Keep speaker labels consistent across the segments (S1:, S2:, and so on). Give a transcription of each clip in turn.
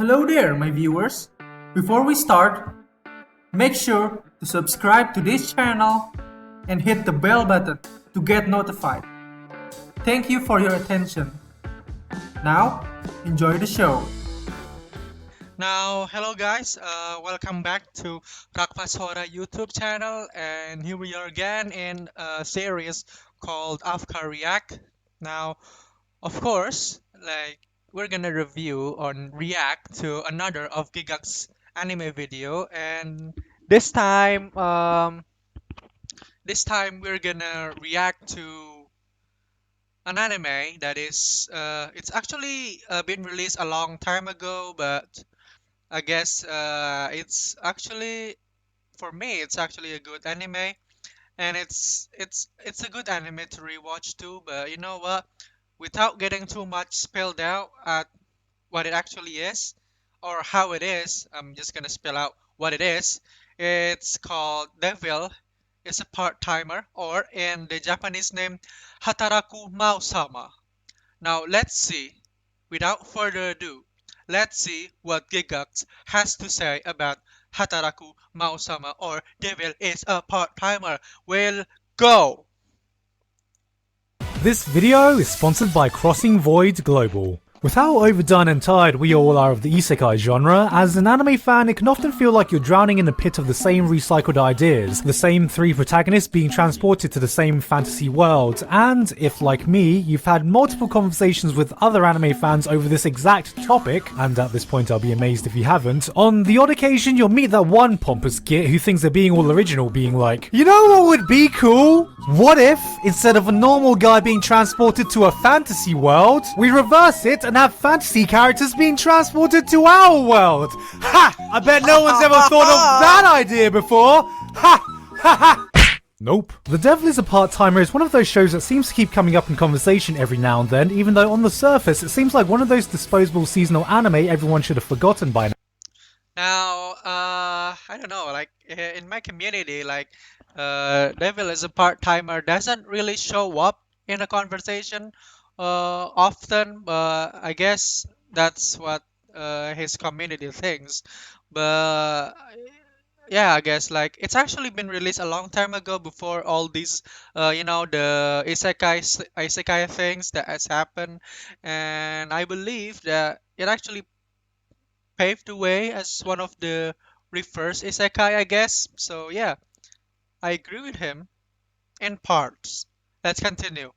S1: Hello there, my viewers. Before we start, make sure to subscribe to this channel and hit the bell button to get notified. Thank you for your attention. Now, enjoy the show.
S2: Now, hello guys, welcome back to Rakfasora YouTube channel, and here we are again in a series called Afkar React. Now, of course, we're gonna review or react to another of Gigguk's anime video, and this time, we're gonna react to an anime that is, it's actually been released a long time ago, but I guess it's actually, for me, it's actually a good anime, and it's a good anime to rewatch too. But you know what? Without getting too much spelled out at what it actually is or how it is, I'm just gonna spell out what it is. It's called Devil is a Part-Timer, or in the Japanese name, Hataraku Maou-sama. Now let's see. Without further ado, let's see what Gigguk has to say about Hataraku Maou-sama, or Devil is a Part-Timer. We'll go!
S3: This video is sponsored by Crossing Void Global. With how overdone and tired we all are of the isekai genre, as an anime fan it can often feel like you're drowning in a pit of the same recycled ideas, the same three protagonists being transported to the same fantasy world, and if, like me, you've had multiple conversations with other anime fans over this exact topic, and at this point I'll be amazed if you haven't, on the odd occasion you'll meet that one pompous git who thinks they're being all original, being like, you know what would be cool? What if, instead of a normal guy being transported to a fantasy world, we reverse it and have fantasy characters being transported to our world? Ha! I bet no one's ever thought of that idea before! Ha! Ha ha! Nope. The Devil is a Part-Timer is one of those shows that seems to keep coming up in conversation every now and then, even though on the surface it seems like one of those disposable seasonal anime everyone should have forgotten by now.
S2: Now, I don't know, in my community, Devil is a Part-Timer doesn't really show up in a conversation often, but I guess that's what his community thinks. But yeah, I guess it's actually been released a long time ago, before all these the isekai things that has happened, and I believe that it actually paved the way as one of the first isekai, I guess. So yeah, I agree with him in parts. Let's continue.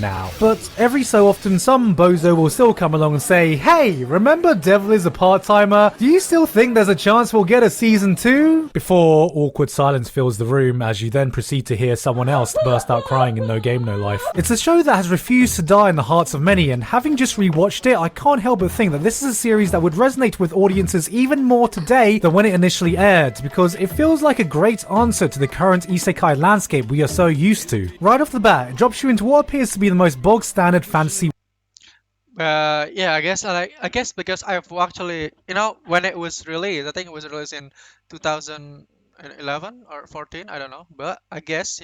S3: Now. But every so often some bozo will still come along and say, hey, remember Devil is a Part-Timer? Do you still think there's a chance we'll get a season 2? Before awkward silence fills the room as you then proceed to hear someone else burst out crying in No Game No Life. It's a show that has refused to die in the hearts of many, and having just rewatched it, I can't help but think that this is a series that would resonate with audiences even more today than when it initially aired, because it feels like a great answer to the current isekai landscape we are so used to. Right off the bat, it drops you into what appears to be the most bog standard fantasy.
S2: Yeah, I guess because I've actually, when it was released, I think it was released in 2011 or 14, I don't know. But I guess,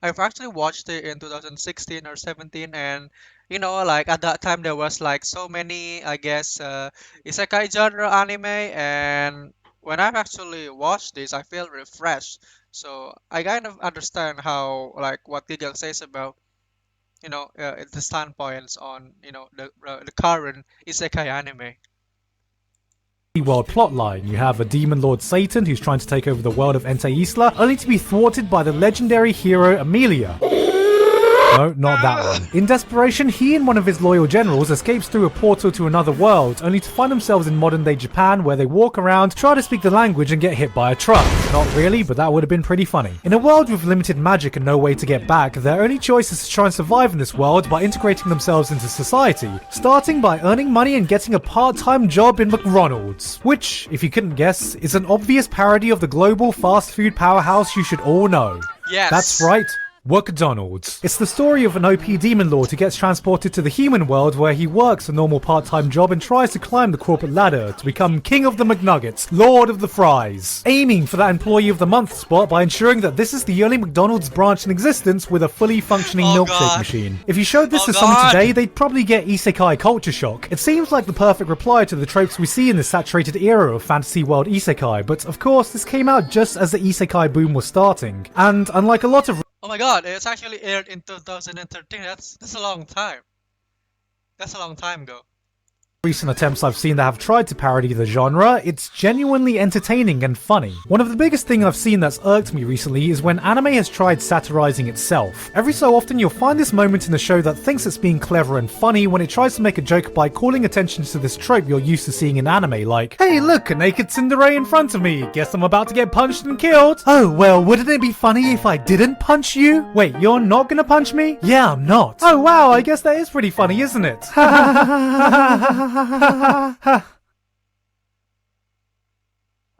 S2: I've actually watched it in 2016 or 17, and at that time there was so many, I guess, isekai genre anime, and when I've actually watched this, I feel refreshed. So I kind of understand how, what Gigguk says about the standpoints on the current isekai anime.
S3: World plotline. You have a demon lord Satan who's trying to take over the world of Ente Isla, only to be thwarted by the legendary hero Amelia. No, not that one. In desperation, he and one of his loyal generals escapes through a portal to another world, only to find themselves in modern day Japan, where they walk around, try to speak the language and get hit by a truck. Not really, but that would have been pretty funny. In a world with limited magic and no way to get back, their only choice is to try and survive in this world by integrating themselves into society, starting by earning money and getting a part-time job in McDonald's, which, if you couldn't guess, is an obvious parody of the global fast food powerhouse you should all know.
S2: Yes.
S3: That's right. Workdonald's. It's the story of an OP demon lord who gets transported to the human world where he works a normal part-time job and tries to climb the corporate ladder to become King of the McNuggets, Lord of the Fries, aiming for that Employee of the Month spot by ensuring that this is the only McDonald's branch in existence with a fully functioning milkshake machine. If you showed this to someone today, they'd probably get isekai culture shock. It seems like the perfect reply to the tropes we see in this saturated era of fantasy world isekai, but of course this came out just as the isekai boom was starting, and unlike a lot of
S2: Oh my god, it's actually aired in 2013. That's a long time. That's a long time ago.
S3: recent attempts I've seen that have tried to parody the genre, it's genuinely entertaining and funny. One of the biggest things I've seen that's irked me recently is when anime has tried satirizing itself. Every so often you'll find this moment in the show that thinks it's being clever and funny when it tries to make a joke by calling attention to this trope you're used to seeing in anime, like, hey look, a naked tsundere in front of me, guess I'm about to get punched and killed. Oh well, wouldn't it be funny if I didn't punch you? Wait, you're not gonna punch me? Yeah, I'm not. Oh wow, I guess that is pretty funny, isn't it?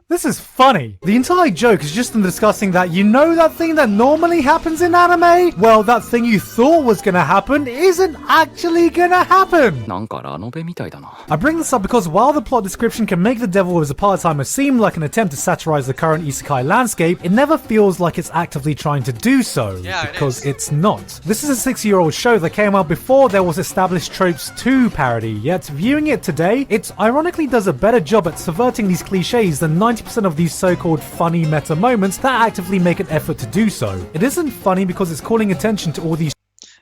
S3: This is funny. The entire joke is just them discussing that that thing that normally happens in anime? Well, that thing you thought was gonna happen isn't actually gonna happen. I bring this up because while the plot description can make the devil as a part-timer seem like an attempt to satirize the current isekai landscape, it never feels like it's actively trying to do so, because it's not. This is a 6-year-old show that came out before there was established tropes to parody, yet viewing it today, it ironically does a better job at subverting these cliches than 90% of these so-called funny meta moments that actively make an effort to do so. It isn't funny because it's calling attention to all these.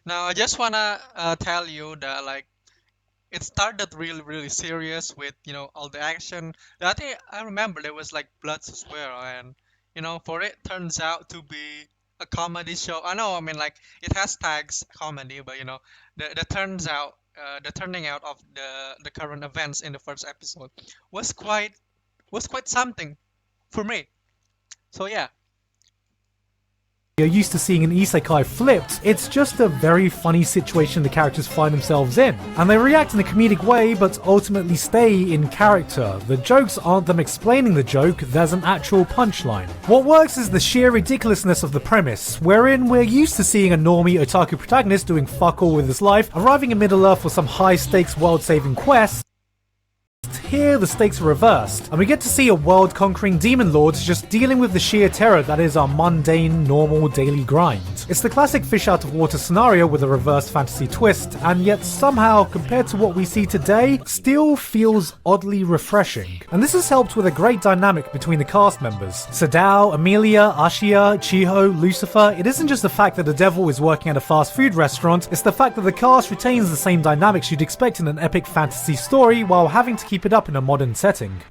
S2: Now I just wanna tell you that like it started really serious with all the action. I think I remember there was like blood to swear, and for it turns out to be a comedy show. I know, I mean, like it has tags comedy, but the turning out of the current events in the first episode was quite something for me. So yeah.
S3: You're used to seeing an isekai flipped, it's just a very funny situation the characters find themselves in. And they react in a comedic way, but ultimately stay in character. The jokes aren't them explaining the joke, there's an actual punchline. What works is the sheer ridiculousness of the premise, wherein we're used to seeing a normie otaku protagonist doing fuck all with his life, arriving in Middle-earth for some high-stakes world-saving quest. Here, the stakes are reversed, and we get to see a world-conquering demon lord just dealing with the sheer terror that is our mundane, normal daily grind. It's the classic fish-out-of-water scenario with a reverse fantasy twist, and yet somehow, compared to what we see today, still feels oddly refreshing. And this is helped with a great dynamic between the cast members. Sadao, Amelia, Ashia, Chiho, Lucifer. It isn't just the fact that the devil is working at a fast food restaurant, it's the fact that the cast retains the same dynamics you'd expect in an epic fantasy story while having to keep it up in a modern setting.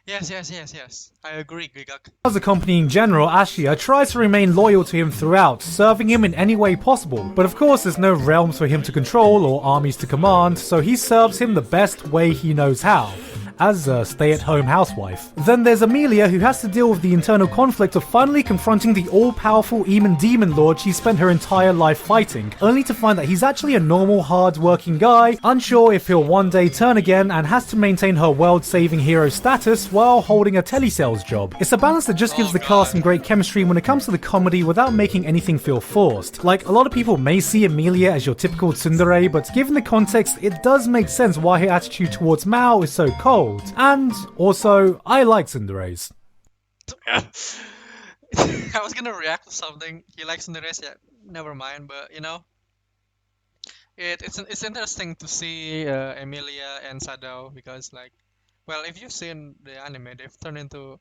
S2: Yes. I agree, Gigguk.
S3: As accompanying General, Ashia tries to remain loyal to him throughout, serving him in any way possible. But of course, there's no realms for him to control or armies to command, so he serves him the best way he knows how. As a stay-at-home housewife. Then there's Amelia, who has to deal with the internal conflict of finally confronting the all-powerful demon lord she spent her entire life fighting, only to find that he's actually a normal, hard-working guy, unsure if he'll one day turn again, and has to maintain her world-saving hero status while holding a telesales job. It's a balance that just gives the cast some great chemistry when it comes to the comedy without making anything feel forced. Like, a lot of people may see Amelia as your typical tsundere, but given the context, it does make sense why her attitude towards Mao is so cold. And also, I like tsunderes.
S2: I was gonna react to something. He likes tsunderes, yeah, never mind. But it's interesting to see Emilia and Sadao because well, if you've seen the anime, they've turned into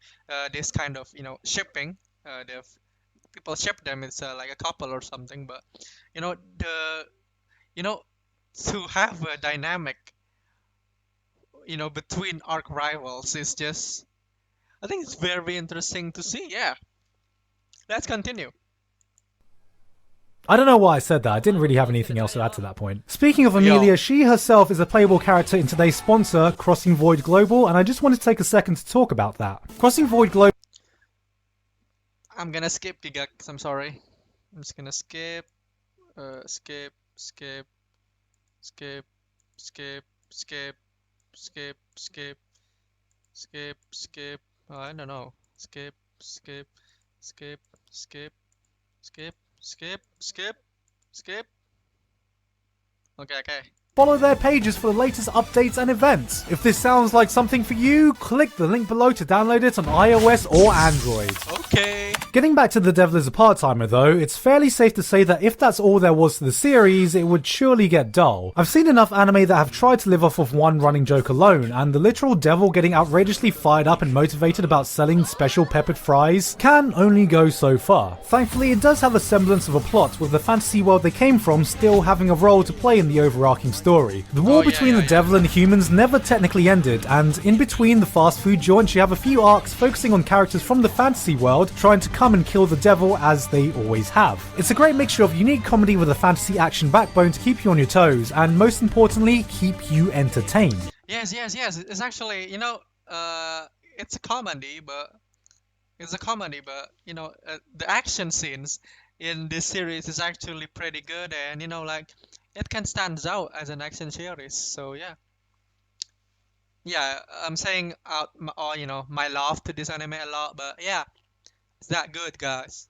S2: this kind of shipping. They've people ship them. It's like a couple or something. But to have a dynamic between arc rivals is just, I think it's very interesting to see. Yeah, let's continue.
S3: I don't know why I said that, I didn't really have anything else to add to that point. Speaking of Amelia, she herself is a playable character in today's sponsor, Crossing Void Global, and I just wanted to take a second to talk about that. Crossing Void Global...
S2: I'm gonna skip Gigguk, I'm sorry. I'm just gonna skip, skip. I don't know. Skip. Skip, skip, skip. Okay.
S3: Follow their pages for the latest updates and events. If this sounds like something for you, click the link below to download it on iOS or Android.
S2: Okay.
S3: Getting back to The Devil is a Part-Timer though, it's fairly safe to say that if that's all there was to the series, it would surely get dull. I've seen enough anime that have tried to live off of one running joke alone, and the literal devil getting outrageously fired up and motivated about selling special peppered fries can only go so far. Thankfully, it does have a semblance of a plot, with the fantasy world they came from still having a role to play in the overarching story. The war between the devil and humans never technically ended, and in between the fast food joints you have a few arcs focusing on characters from the fantasy world trying to come and kill the devil as they always have. It's a great mixture of unique comedy with a fantasy action backbone to keep you on your toes, and most importantly, keep you entertained.
S2: Yes. It's actually, it's a comedy, but the action scenes in this series is actually pretty good, and it can stand out as an action series. So yeah, I'm saying out my love to this anime a lot, but yeah, it's that good, guys.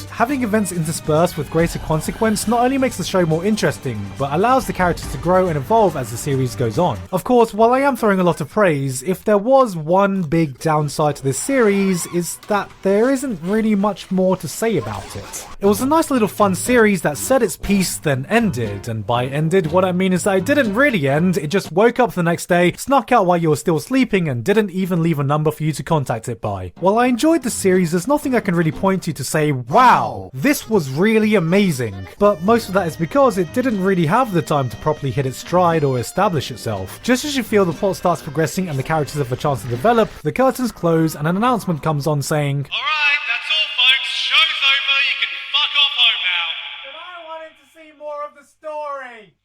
S3: Having events interspersed with greater consequence not only makes the show more interesting, but allows the characters to grow and evolve as the series goes on. Of course, while I am throwing a lot of praise, if there was one big downside to this series, is that there isn't really much more to say about it. It was a nice little fun series that said its piece then ended, and by ended what I mean is that it didn't really end, it just woke up the next day, snuck out while you were still sleeping, and didn't even leave a number for you to contact it by. While I enjoyed the series, there's nothing I can really point to say, wow, this was really amazing. But most of that is because it didn't really have the time to properly hit its stride or establish itself. Just as you feel the plot starts progressing and the characters have a chance to develop, the curtains close and an announcement comes on saying,
S4: "Alright, that's all folks, show's over, you can fuck off home now."
S3: But I wanted to see more of the story!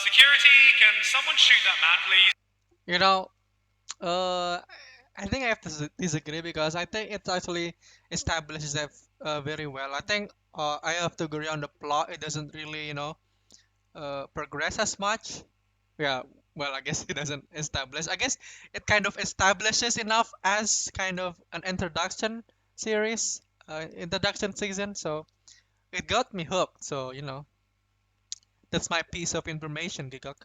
S4: Security, can someone shoot that man, please?
S2: I think I have to disagree, because I think it actually establishes that very well. I think I have to agree on the plot. It doesn't really, progress as much. Yeah, well, I guess it doesn't establish. I guess it kind of establishes enough as kind of an introduction series, introduction season. So it got me hooked. So, that's my piece of information, Gigguk.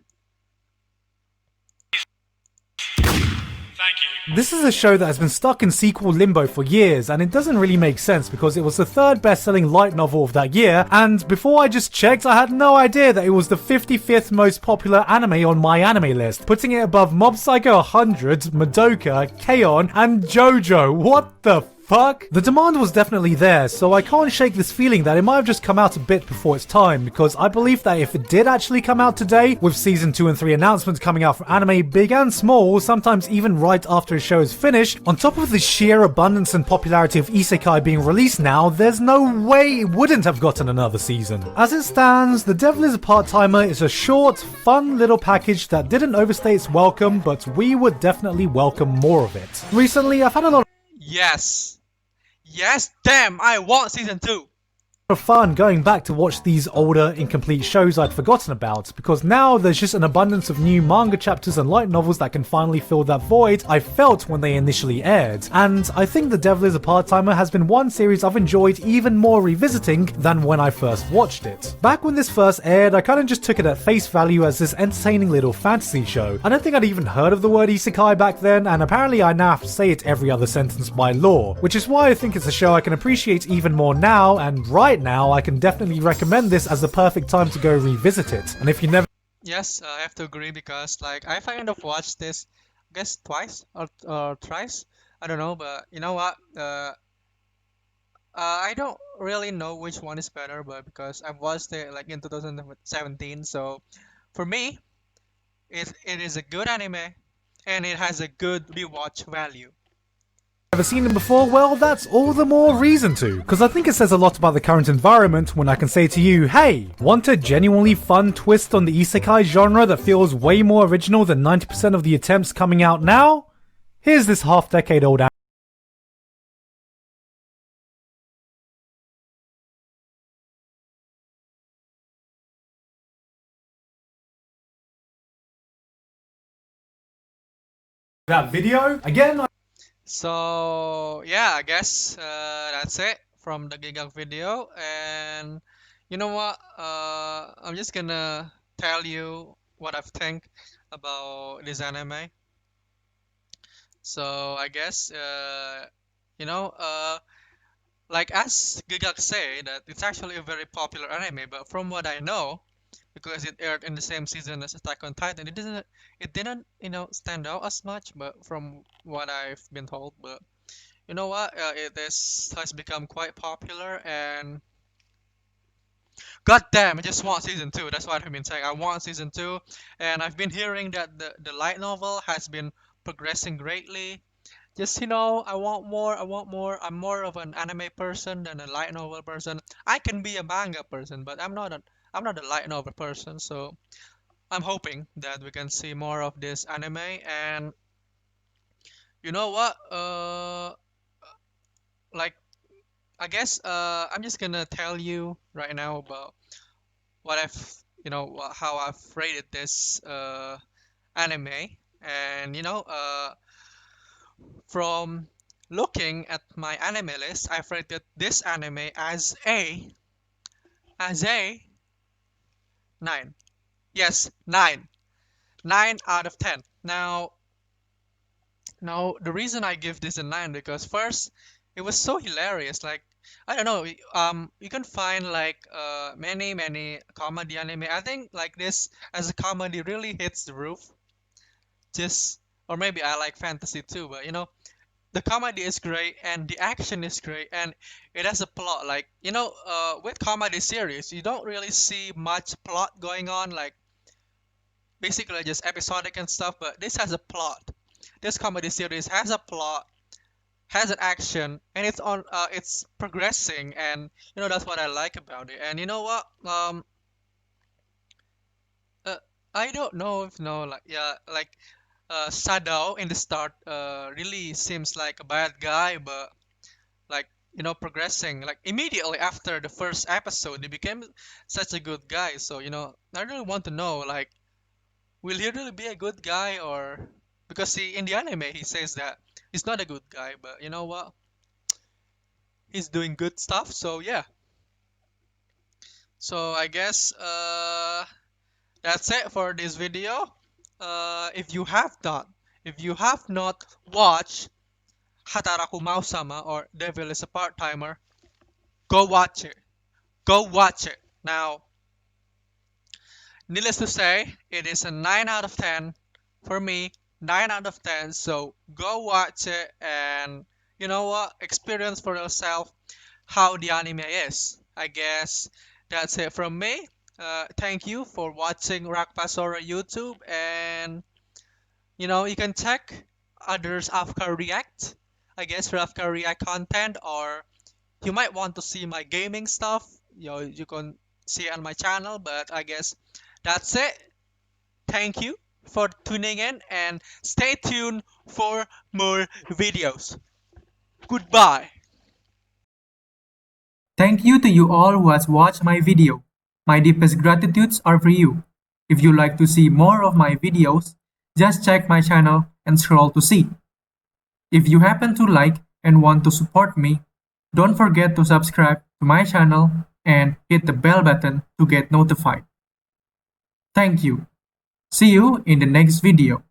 S4: Thank you.
S3: This is a show that has been stuck in sequel limbo for years, and it doesn't really make sense because it was the third best-selling light novel of that year, and before I just checked, I had no idea that it was the 55th most popular anime on my anime list, putting it above Mob Psycho 100, Madoka, K-On!, and JoJo. What the fuck? The demand was definitely there, so I can't shake this feeling that it might have just come out a bit before its time, because I believe that if it did actually come out today, with season 2 and 3 announcements coming out from anime big and small, sometimes even right after a show is finished, on top of the sheer abundance and popularity of isekai being released now, there's no way it wouldn't have gotten another season. As it stands, The Devil is a Part-Timer is a short, fun little package that didn't overstay its welcome, but we would definitely welcome more of it. Recently, I've had a lot
S2: Yes, damn, I want season 2.
S3: of fun going back to watch these older, incomplete shows I'd forgotten about, because now there's just an abundance of new manga chapters and light novels that can finally fill that void I felt when they initially aired. And I think The Devil is a Part-Timer has been one series I've enjoyed even more revisiting than when I first watched it. Back when this first aired, I kinda just took it at face value as this entertaining little fantasy show. I don't think I'd even heard of the word isekai back then, and apparently I now have to say it every other sentence by law, which is why I think it's a show I can appreciate even more now, and right now I can definitely recommend this as the perfect time to go revisit it. And if you never
S2: Yes, I have to agree, because I kind of watched this, I guess twice or thrice. I don't know, but you know what? I don't really know which one is better, but because I've watched it like in 2017, so for me, it is a good anime, and it has a good rewatch value.
S3: ever seen them before, well, that's all the more reason to, because I think it says a lot about the current environment when I can say to you, hey, want a genuinely fun twist on the isekai genre that feels way more original than 90% of the attempts coming out now? Here's this half-decade old that video. Again,
S2: So yeah, I guess that's it from the Gigguk video, and you know what? I'm just gonna tell you what I think about this anime. So I guess you know like as Gigguk say that it's actually a very popular anime, but from what I know, because it aired in the same season as Attack on Titan, it didn't stand out as much. But from what I've been told, but you know what, it is has become quite popular, and god damn, I just want season 2. That's what I've been saying. I want season 2, and I've been hearing that the light novel has been progressing greatly. Just I want more. I want more. I'm more of an anime person than a light novel person. I can be a manga person, but I'm not a light novel person. So I'm hoping that we can see more of this anime. And you know what? Like I guess I'm just gonna tell you right now about what how I've rated this anime. And from looking at my anime list, I've rated this anime as a 9. Yes, 9. 9 out of 10. Now the reason I give this a 9 because first, it was so hilarious. Like I don't know, you can find like many comedy anime. I think like this as a comedy really hits the roof. Just or maybe I like fantasy too, but the comedy is great and the action is great and it has a plot. Like with comedy series you don't really see much plot going on, like basically just episodic and stuff, but this has a plot. This comedy series has a plot, has an action, and it's progressing, and that's what I like about it. And you know what, uh, I don't know if like yeah, like Sadao in the start really seems like a bad guy, but like progressing, like immediately after the first episode he became such a good guy. So I really want to know, like, will he really be a good guy, or because in the anime he says that he's not a good guy, but you know what, he's doing good stuff. So yeah, so I guess that's it for this video. If you have not watched Hataraku Maou-sama or Devil is a Part-Timer, go watch it. Go watch it. Now, needless to say, it is a 9 out of 10 for me. 9 out of 10. So go watch it and you know what? Experience for yourself how the anime is. I guess that's it from me. Thank you for watching Rakfasora YouTube, and you can check others Afkar React. I guess for Afkar React content, or you might want to see my gaming stuff. You can see it on my channel. But I guess that's it. Thank you for tuning in and stay tuned for more videos. Goodbye.
S1: Thank you to you all who has watched my video. My deepest gratitudes are for you. If you like to see more of my videos, just check my channel and scroll to see. If you happen to like and want to support me, don't forget to subscribe to my channel and hit the bell button to get notified. Thank you. See you in the next video.